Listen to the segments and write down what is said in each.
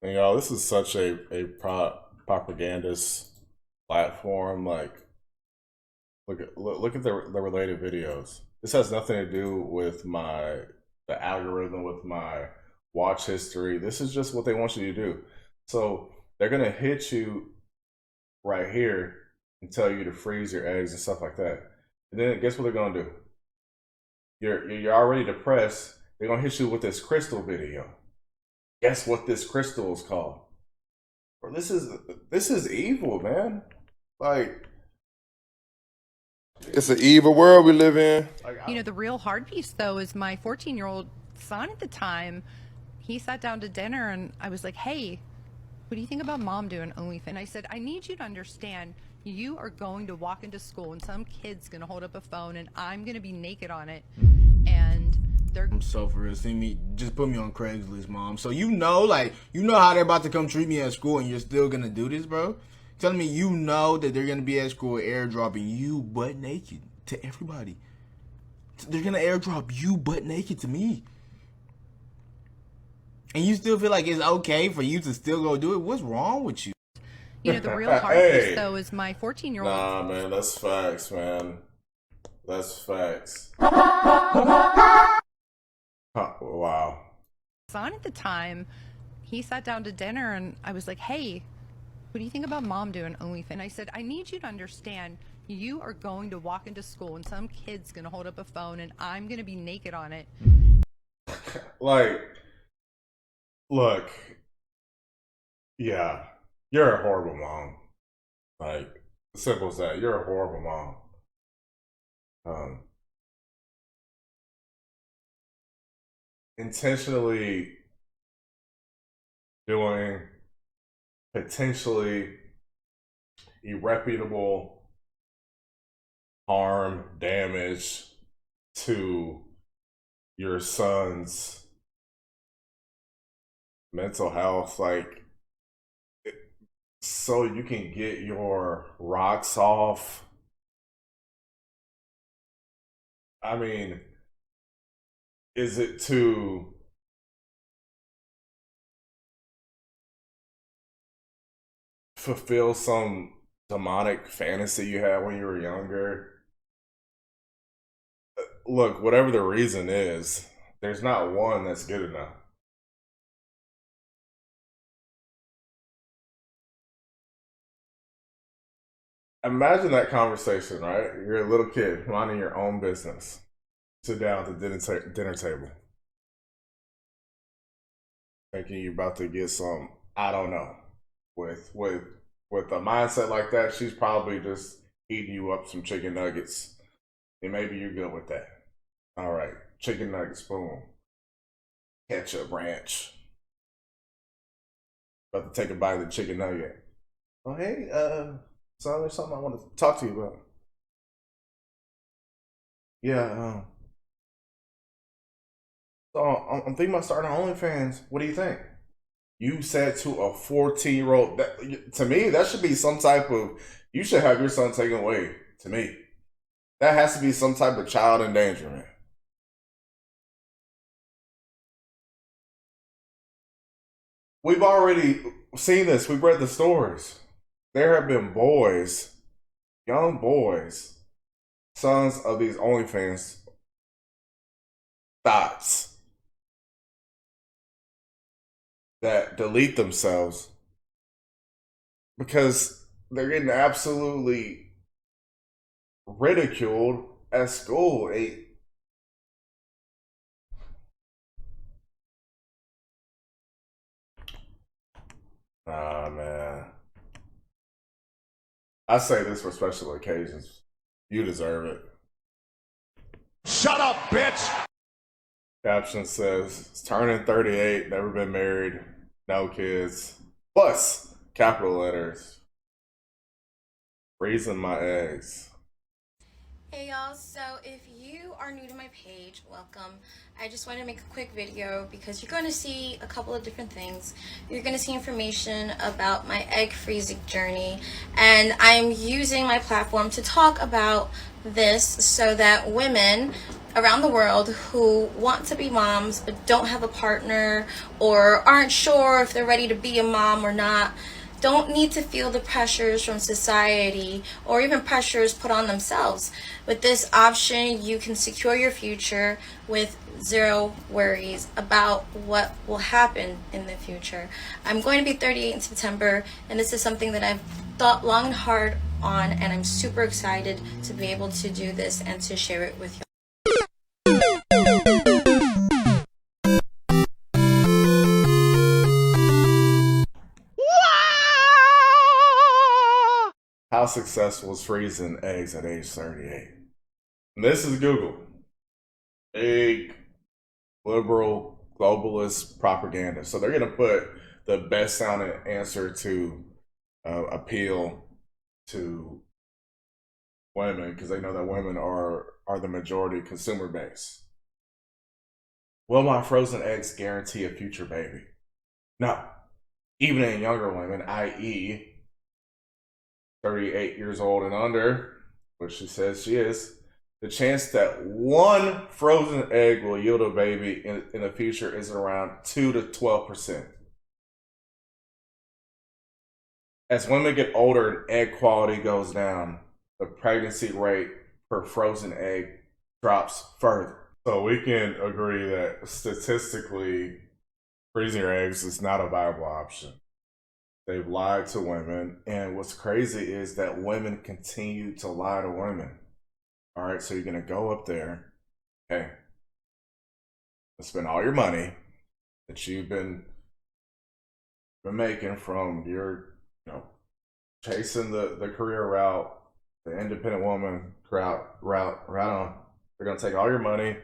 And y'all, this is such a propagandist platform. Like, look at the related videos. This has nothing to do with the algorithm, with my watch history. This is just what they want you to do. So they're gonna hit you right here and tell you to freeze your eggs and stuff like that. And then guess what they're gonna do? You're already depressed. They're gonna hit you with this crystal video. Guess what this crystal is called? Bro, this is evil, man. Like, it's an evil world we live in. You know, the real hard piece, though, is my 14-year-old son at the time. He sat down to dinner, and I was like, hey, what do you think about mom doing OnlyFans? I said, I need you to understand you are going to walk into school, and some kid's going to hold up a phone, and I'm going to be naked on it, and they're... So for real, see me, just put me on Craigslist, mom. So you know how they're about to come treat me at school, and you're still going to do this, bro? Telling me you know that they're going to be at school airdropping you butt naked to everybody. They're going to airdrop you butt naked to me. And you still feel like it's okay for you to still go do it? What's wrong with you? You know, the real hard piece, though, is my 14-year-old... Nah, man, that's facts, man. That's facts. Wow. Son at the time, he sat down to dinner, and I was like, hey, what do you think about mom doing OnlyFans? I said, I need you to understand you are going to walk into school, and some kid's going to hold up a phone, and I'm going to be naked on it. Like, look, yeah, you're a horrible mom. Like, simple as that. You're a horrible mom. Intentionally doing potentially irreparable harm, damage to your son's mental health, like, so you can get your rocks off. I mean, is it to fulfill some demonic fantasy you had when you were younger? Look, whatever the reason is, there's not one that's good enough. Imagine that conversation, right? You're a little kid minding your own business. Sit down at the dinner table, thinking you're about to get some, I don't know. With a mindset like that, she's probably just eating you up some chicken nuggets. And maybe you're good with that. All right, chicken nuggets, boom. Ketchup, ranch. About to take a bite of the chicken nugget. Oh, hey, son, there's something I want to talk to you about. Yeah, so I'm thinking about starting OnlyFans. What do you think? You said to a 14-year-old, to me, that should be some type of, you should have your son taken away, to me. That has to be some type of child endangerment. We've already seen this. We've read the stories. There have been boys, young boys, sons of these OnlyFans thoughts that delete themselves because they're getting absolutely ridiculed at school. Nah, man. I say this for special occasions. You deserve it. Shut up, bitch! Caption says, it's turning 38, never been married, no kids. Plus, capital letters. Freezing my eggs. Hey y'all, so if you are new to my page, welcome. I just wanted to make a quick video because you're going to see a couple of different things. You're going to see information about my egg freezing journey, and I'm using my platform to talk about this so that women around the world who want to be moms but don't have a partner or aren't sure if they're ready to be a mom or not, don't need to feel the pressures from society or even pressures put on themselves. With this option, you can secure your future with zero worries about what will happen in the future. I'm going to be 38 in September, and this is something that I've thought long and hard on, and I'm super excited to be able to do this and to share it with you. How successful is freezing eggs at age 38? And this is Google. Big liberal globalist propaganda. So they're going to put the best sounding answer to appeal to women, because they know that women are the majority consumer base. Will my frozen eggs guarantee a future baby? No. Even in younger women, i.e., 38 years old and under, which she says she is, the chance that one frozen egg will yield a baby in the future is around 2 to 12%. As women get older and egg quality goes down, the pregnancy rate per frozen egg drops further. So we can agree that statistically, freezing your eggs is not a viable option. They've lied to women, and what's crazy is that women continue to lie to women. All right, so you're gonna go up there, okay, and spend all your money that you've been making from your, chasing the career route, the independent woman route on. They're gonna take all your money,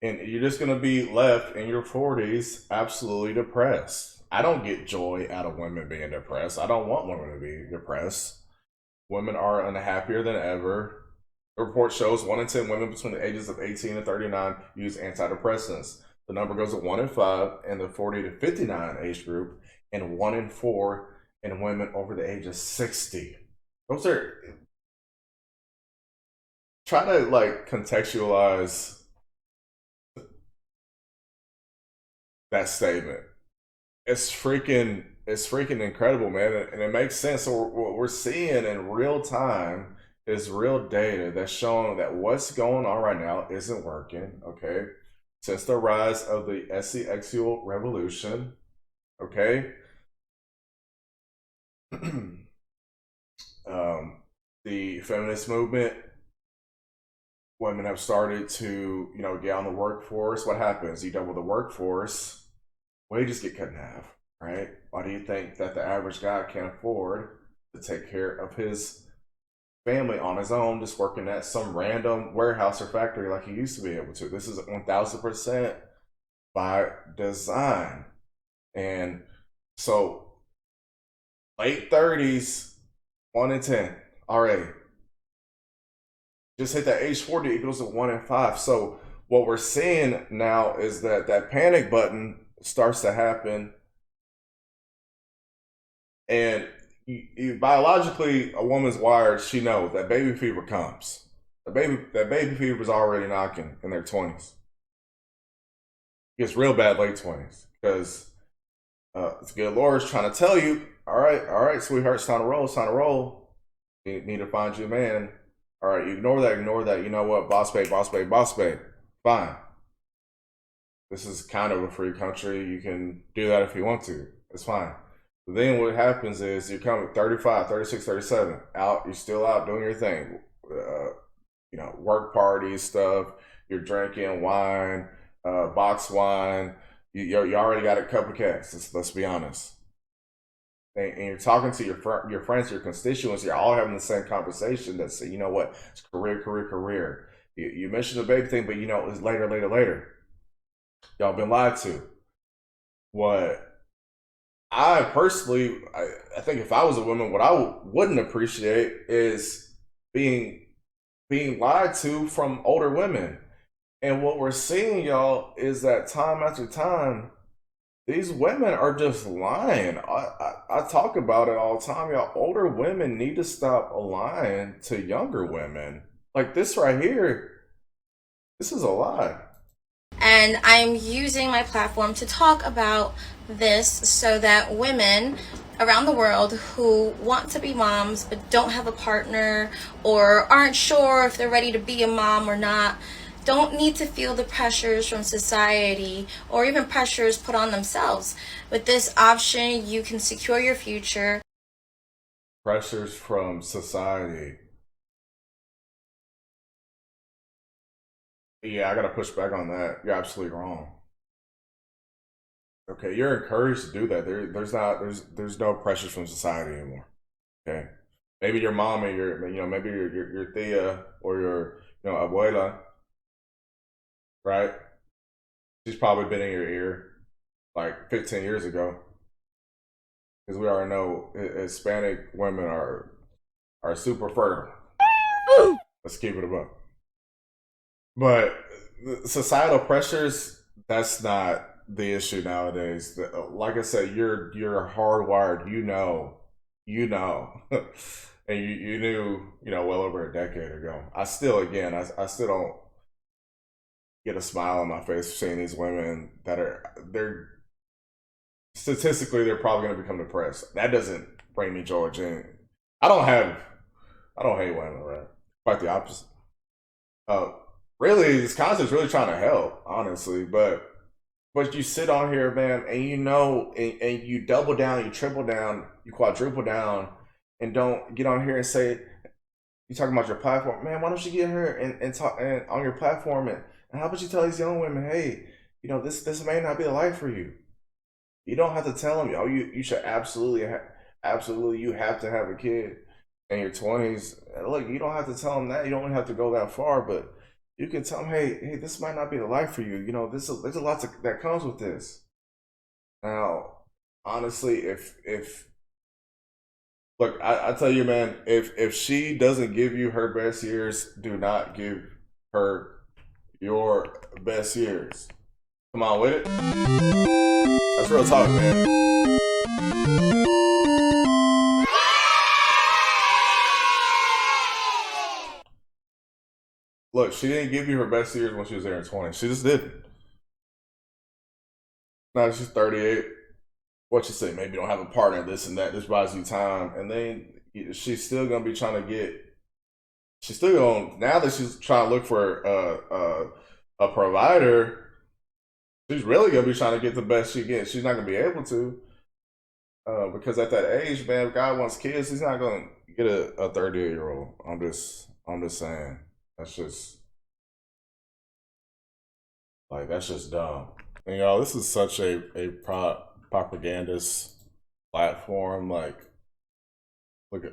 and you're just gonna be left in your 40s absolutely depressed. I don't get joy out of women being depressed. I don't want women to be depressed. Women are unhappier than ever. The report shows 1 in 10 women between the ages of 18 and 39 use antidepressants. The number goes to 1 in 5 in the 40 to 59 age group, and 1 in 4 in women over the age of 60. Those are, try to contextualize that statement. It's freaking incredible, man, and it makes sense. So what we're seeing in real time is real data that's showing that what's going on right now isn't working, okay? Since the rise of the sexual revolution, okay? The feminist movement, women have started to, get on the workforce. What happens? You double the workforce, wages get cut in half, right? Why do you think that the average guy can't afford to take care of his family on his own, just working at some random warehouse or factory like he used to be able to? This is 1000% by design. And so late 30s, 1 in 10 already. Just hit that age 40, it goes to 1 in 5. So what we're seeing now is that panic button starts to happen, and you biologically, a woman's wired. She knows that baby fever comes. That baby fever is already knocking in their 20s. It gets real bad late 20s because it's good Lord's trying to tell you, all right, sweetheart, it's time to roll. You need to find you a man. All right, ignore that. You know what, boss babe, fine. This is kind of a free country. You can do that if you want to. It's fine. But then what happens is you come at 35, 36, 37, you're still out doing your thing. Work parties, stuff. You're drinking wine, box wine. You already got a couple of cats. Let's be honest. And you're talking to your friends, your constituents. You're all having the same conversation that say, you know what, it's career. You mentioned the baby thing, but it's later. Y'all been lied to. What I personally, I think if I was a woman, what I wouldn't appreciate is being lied to from older women. And what we're seeing, y'all, is that time after time, these women are just lying. I talk about it all the time, y'all. Older women need to stop lying to younger women. Like this right here, This is a lie. And I'm using my platform to talk about this so that women around the world who want to be moms but don't have a partner or aren't sure if they're ready to be a mom or not don't need to feel the pressures from society or even pressures put on themselves. With this option, you can secure your future. Pressures from society. Yeah, I gotta push back on that. You're absolutely wrong. Okay, you're encouraged to do that. There's no pressures from society anymore. Okay, maybe your mom and maybe your tia or your abuela, right? She's probably been in your ear like 15 years ago, because we already know Hispanic women are super fertile. Let's keep it above. But societal pressures, that's not the issue nowadays. Like I said, you're hardwired. And you knew well over a decade ago. I still don't get a smile on my face seeing these women they're statistically they're probably going to become depressed. That doesn't bring me joy. I don't hate women, right? Quite the opposite. Really, this concept's really trying to help, honestly. But you sit on here, man, and you double down, you triple down, you quadruple down, and don't get on here and say, you talking about your platform, man. Why don't you get here and talk on your platform and how about you tell these young women, hey, this may not be the life for you. You don't have to tell them, you should absolutely you have to have a kid in your 20s. Look, you don't have to tell them that. You don't have to go that far, but you can tell them, hey, this might not be the life for you. There's a lot that comes with this. Now, honestly, look, I tell you, man, if she doesn't give you her best years, do not give her your best years. Come on with it. That's real talk, man. Look, she didn't give you her best years when she was there in 20. She just didn't. Now she's 38. What you say? Maybe you don't have a partner, this and that. This buys you time. And then she's still going to be trying to get... She's still going... Now that she's trying to look for a provider, she's really going to be trying to get the best she gets. She's not going to be able to. Because at that age, man, if God wants kids, he's not going to get a 38-year-old. I'm just saying. That's just dumb. And this is such a propagandist platform. Like, look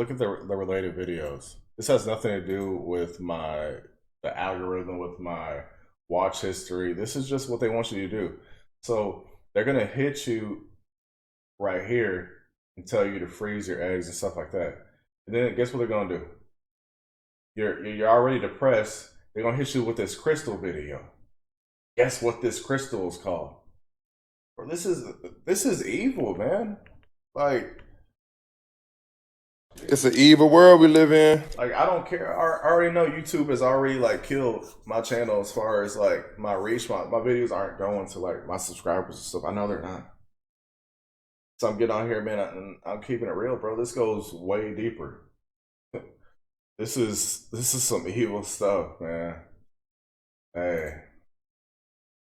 at the related videos. This has nothing to do with the algorithm, with my watch history. This is just what they want you to do. So they're gonna hit you right here and tell you to freeze your eggs and stuff like that. And then guess what they're gonna do? You're already depressed. They're gonna hit you with this crystal video. Guess what this crystal is called? Bro, this is evil, man. Like, it's an evil world we live in. Like, I don't care. I already know YouTube has already like killed my channel as far as like my reach. My videos aren't going to like my subscribers and stuff. I know they're not. So I'm getting on here, man. I'm keeping it real, bro. This goes way deeper. This is some evil stuff, man. Hey.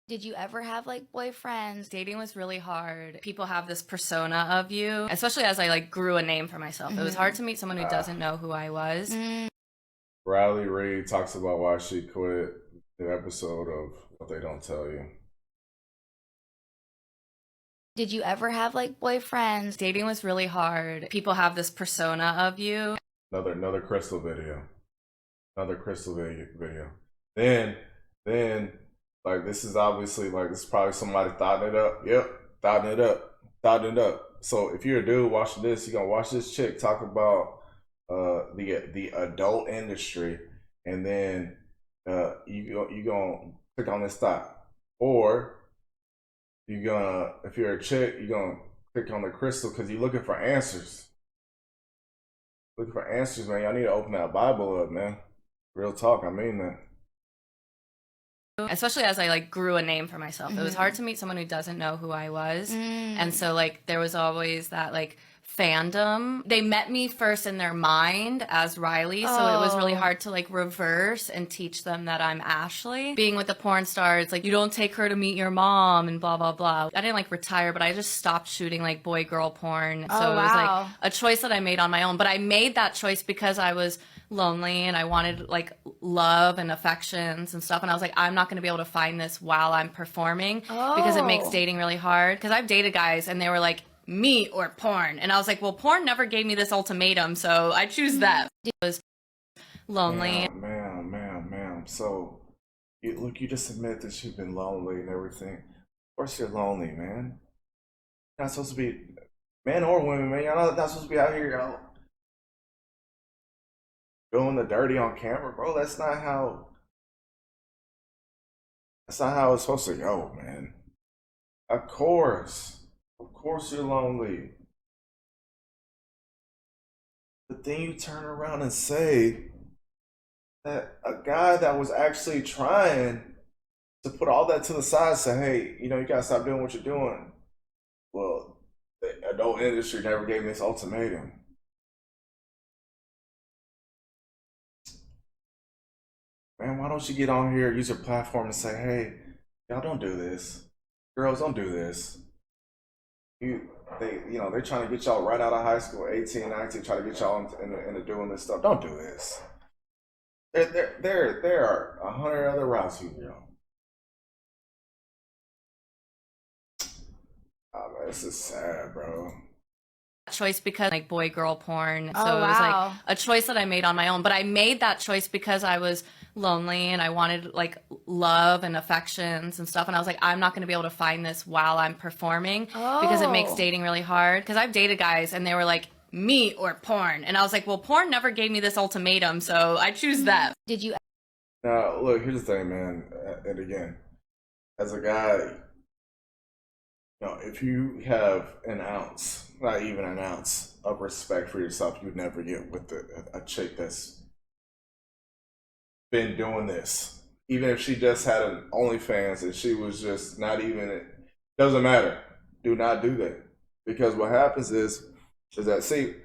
Did you ever have like boyfriends? Dating was really hard. People have this persona of you, especially as I like grew a name for myself. It was hard to meet someone who doesn't know who I was. Riley Reid talks about why she quit, the episode of What They Don't Tell You. Did you ever have like boyfriends? Dating was really hard. People have this persona of you. Another crystal video. Another crystal video. Then like, this is obviously like, this is probably somebody thotting it up. Yep, thotting it up. So if you're a dude watching this, you're gonna watch this chick talk about the adult industry, and then you gonna click on this thought, or if you're a chick, you're gonna click on the crystal because you're looking for answers. Looking for answers, man. Y'all need to open that Bible up, man. Real talk, I mean that. especially as I like grew a name for myself. It was hard to meet someone who doesn't know who I was. And so like there was always that like fandom. They met me first in their mind as Riley, so it was really hard to like reverse and teach them that I'm Ashley. Being with the porn star, it's like you don't take her to meet your mom and blah blah blah. I didn't like retire, but I just stopped shooting like boy girl porn. So it was like a choice that I made on my own, but I made that choice because I was lonely and I wanted like love and affections and stuff, and I was like, I'm not going to be able to find this while I'm performing because it makes dating really hard. Because I've dated guys and they were like, me or porn, and I was like, well, porn never gave me this ultimatum, so I choose that. It was lonely. Ma'am. So, you just admit that you've been lonely and everything. Of course you're lonely, man. You're not supposed to be, men or women, man. Y'all not supposed to be out here, y'all doing the dirty on camera, bro. That's not how it's supposed to go, man. Of course you're lonely. But then you turn around and say that a guy that was actually trying to put all that to the side, say, hey, you gotta stop doing what you're doing. Well, the adult industry never gave me this ultimatum. Man, why don't you get on here, use your platform and say, hey, y'all don't do this. Girls, don't do this. They're trying to get y'all right out of high school, 18, 19, try to get y'all into doing this stuff. Don't do this. There are 100 other routes you can go. Oh man, this is sad, bro. Choice because like boy girl porn, so it was like a choice that I made on my own, but I made that choice because I was lonely and I wanted like love and affections and stuff, and I was like, I'm not going to be able to find this while I'm performing because it makes dating really hard. Because I've dated guys and they were like, me or porn, and I was like, well, porn never gave me this ultimatum, so I choose that. Did you? Now look, here's the thing, man, and again, as a guy, if you have an ounce, not even an ounce of respect for yourself, you'd never get with a chick that's been doing this. Even if she just had an OnlyFans and she was just not even, it doesn't matter. Do not do that. Because what happens is that, see,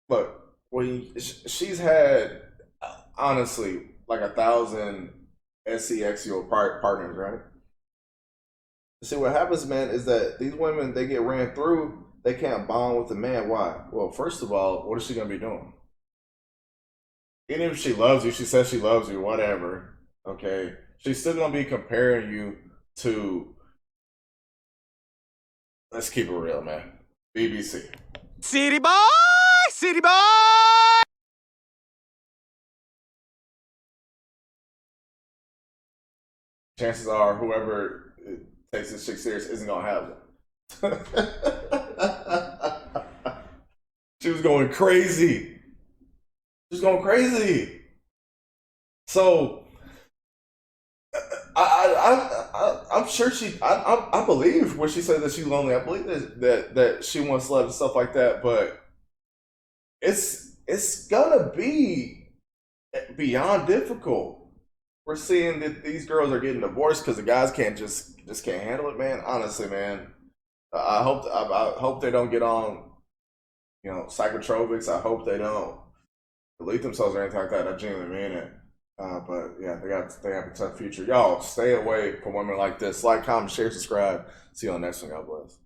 look, when she's had, honestly, like 1,000 SCXO partners, right? See, what happens, man, is that these women, they get ran through, they can't bond with the man. Why? Well, first of all, what is she going to be doing? Even if she loves you, she says she loves you, whatever, okay? She's still going to be comparing you to, let's keep it real, man, BBC. City boy! Chances are whoever takes this chick serious isn't gonna have them. She was going crazy. So I'm sure I believe when she said that she's lonely. I believe that she wants love and stuff like that. But it's gonna be beyond difficult. We're seeing that these girls are getting divorced because the guys can't can't handle it, man. Honestly, man, I hope they don't get on, psychotropics. I hope they don't delete themselves or anything like that. I genuinely mean it. But yeah, they have a tough future. Y'all stay away from women like this. Like, comment, share, subscribe. See you on the next one. God bless.